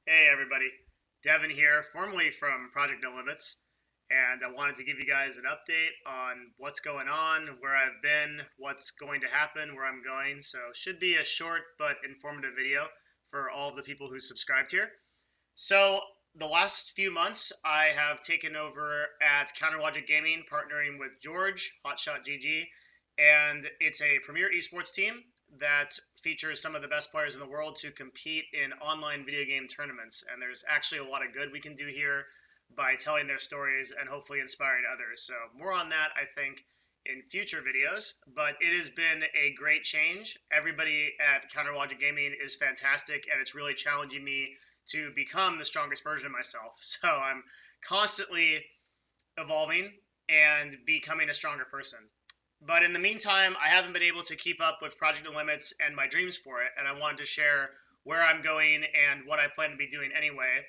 Hey everybody, Devin here, formerly from Project No Limits, and I wanted to give you guys an update on what's going on, where I've been, what's going to happen, where I'm going. So, should be a short but informative video for all of the people who subscribed here. So, the last few months, I have taken over at Counterlogic Gaming, partnering with George, Hotshot GG, and it's a premier esports team that features some of the best players in the world to compete in online video game tournaments. And there's actually a lot of good we can do here by telling their stories and hopefully inspiring others. So, more on that, I think, in future videos. But it has been a great change. Everybody at Counterlogic Gaming is fantastic, and it's really challenging me to become the strongest version of myself. So I'm constantly evolving and becoming a stronger person. But in the meantime, I haven't been able to keep up with Project No Limits and my dreams for it, and I wanted to share where I'm going and what I plan to be doing anyway.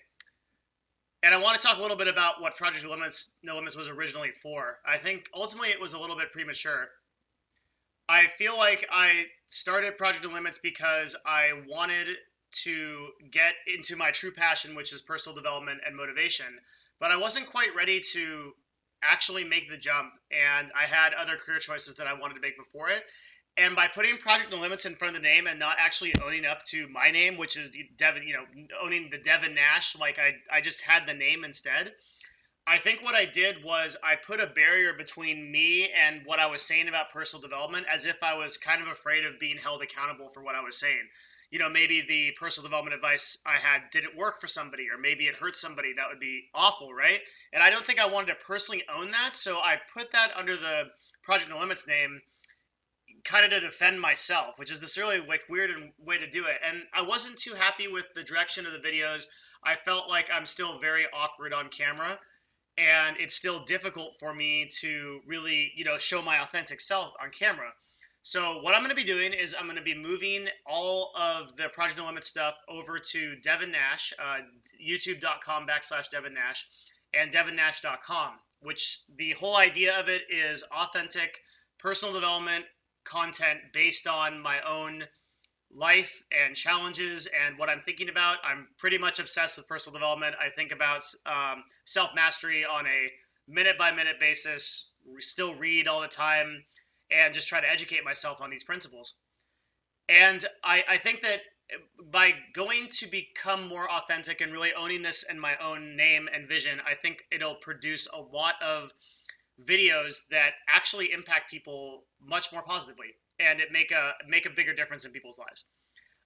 And I want to talk a little bit about what Project No Limits was originally for. I think ultimately it was a little bit premature. I feel like I started Project No Limits because I wanted to get into my true passion, which is personal development and motivation. But I wasn't quite ready to actually make the jump, and I had other career choices that I wanted to make before it. And by putting Project No Limits in front of the name and not actually owning up to my name, which is Devin, owning the Devin Nash, like I just had the name instead. I think what I did was I put a barrier between me and what I was saying about personal development as if I was kind of afraid of being held accountable for what I was saying. Maybe the personal development advice I had didn't work for somebody, or maybe it hurt somebody. That would be awful, right? And I don't think I wanted to personally own that. So I put that under the Project No Limits name kind of to defend myself, which is this really like weird way to do it. And I wasn't too happy with the direction of the videos. I felt like I'm still very awkward on camera, and it's still difficult for me to really, show my authentic self on camera. So what I'm going to be doing is I'm going to be moving all of the Project No Limit stuff over to Devin Nash, youtube.com/Devin Nash, and devinnash.com, which the whole idea of it is authentic personal development content based on my own life and challenges and what I'm thinking about. I'm pretty much obsessed with personal development. I think about self mastery on a minute by minute basis, still read all the time, and just try to educate myself on these principles. And I think that by going to become more authentic and really owning this in my own name and vision, I think it'll produce a lot of videos that actually impact people much more positively and it make a bigger difference in people's lives.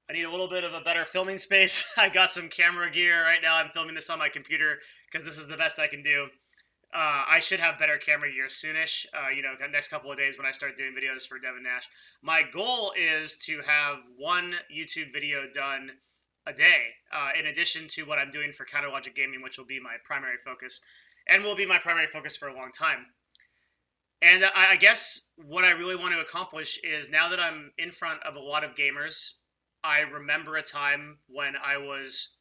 I need a little bit of a better filming space. I got some camera gear right now. I'm filming this on my computer because this is the best I can do. I should have better camera gear soonish. The next couple of days when I start doing videos for Devin Nash. My goal is to have one YouTube video done a day, in addition to what I'm doing for Counterlogic Gaming, which will be my primary focus, and will be my primary focus for a long time. And I guess what I really want to accomplish is now that I'm in front of a lot of gamers, I remember a time when I was,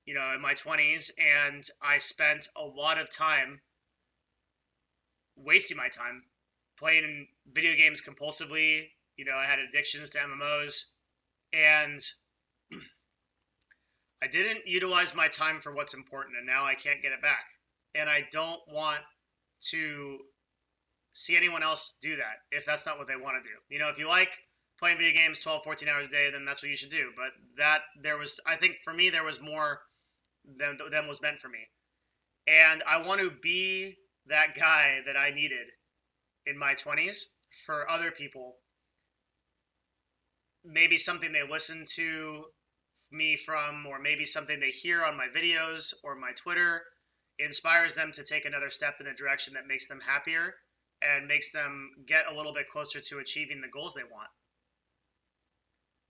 in my 20s and I spent a lot of time wasting my time playing video games compulsively. I had addictions to MMOs and I didn't utilize my time for what's important, and now I can't get it back. And I don't want to see anyone else do that if that's not what they want to do. If you like playing video games 12, 14 hours a day, then that's what you should do. But I think for me, there was more than was meant for me. And I want to be that guy that I needed in my 20s for other people. Maybe something they listen to me from, or maybe something they hear on my videos or my Twitter inspires them to take another step in a direction that makes them happier and makes them get a little bit closer to achieving the goals they want.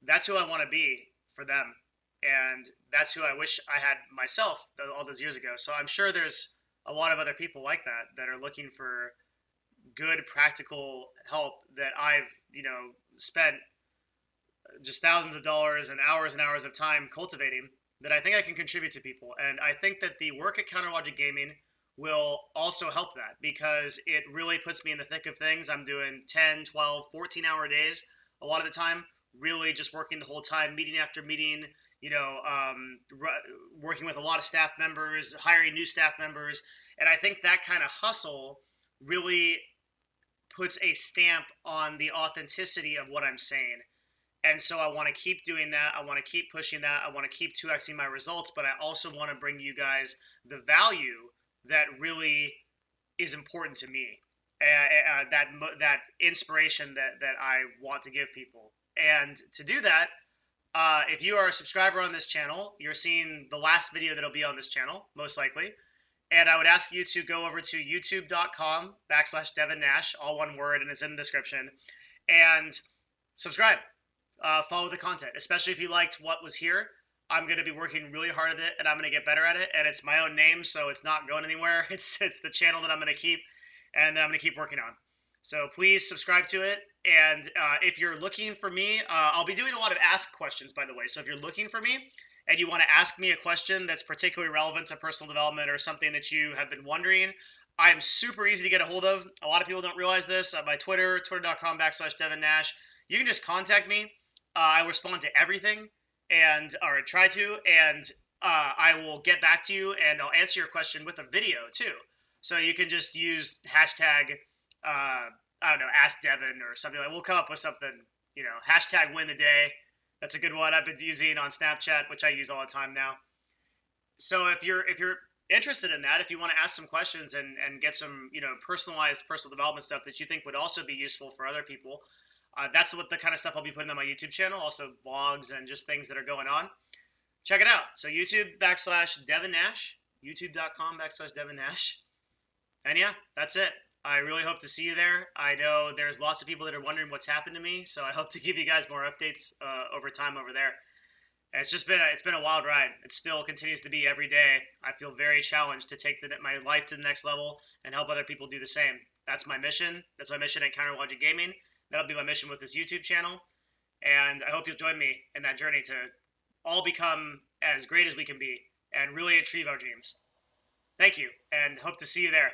That's who I want to be for them. And that's who I wish I had myself all those years ago. So I'm sure there's a lot of other people like that are looking for good practical help that I've, spent just thousands of dollars and hours of time cultivating that I think I can contribute to people. And I think that the work at Counterlogic Gaming will also help that because it really puts me in the thick of things. I'm doing 10, 12, 14-hour days a lot of the time, really just working the whole time, meeting after meeting, working with a lot of staff members, hiring new staff members. And I think that kind of hustle really puts a stamp on the authenticity of what I'm saying. And so I want to keep doing that. I want to keep pushing that. I want to keep 2xing my results, but I also want to bring you guys the value that really is important to me. That inspiration that I want to give people. And to do that, if you are a subscriber on this channel, you're seeing the last video that'll be on this channel, most likely. And I would ask you to go over to youtube.com/Devin Nash, all one word, and it's in the description, and subscribe. Follow the content, especially if you liked what was here. I'm going to be working really hard at it, and I'm going to get better at it. And it's my own name, so it's not going anywhere. It's the channel that I'm going to keep, and that I'm going to keep working on. So please subscribe to it. And if you're looking for me, I'll be doing a lot of ask questions, by the way. So if you're looking for me and you want to ask me a question that's particularly relevant to personal development or something that you have been wondering, I'm super easy to get a hold of. A lot of people don't realize this. My Twitter, twitter.com/Devin Nash. You can just contact me. I respond to everything, or try to, and I will get back to you, and I'll answer your question with a video too. So you can just use hashtag, I don't know, Ask Devin or something like. We'll come up with something, hashtag Win the Day. That's a good one I've been using on Snapchat, which I use all the time now. So if you're interested in that, if you want to ask some questions and get some personalized personal development stuff that you think would also be useful for other people. That's what the kind of stuff I'll be putting on my YouTube channel, also vlogs and just things that are going on. Check it out. So YouTube.com/Devin Nash, youtube.com/Devin Nash. And yeah, that's it. I really hope to see you there. I know there's lots of people that are wondering what's happened to me, so I hope to give you guys more updates over time over there. And it's been a wild ride. It still continues to be every day. I feel very challenged to take my life to the next level and help other people do the same. That's my mission. That's my mission at Counter Logic Gaming. That'll be my mission with this YouTube channel. And I hope you'll join me in that journey to all become as great as we can be and really achieve our dreams. Thank you, and hope to see you there.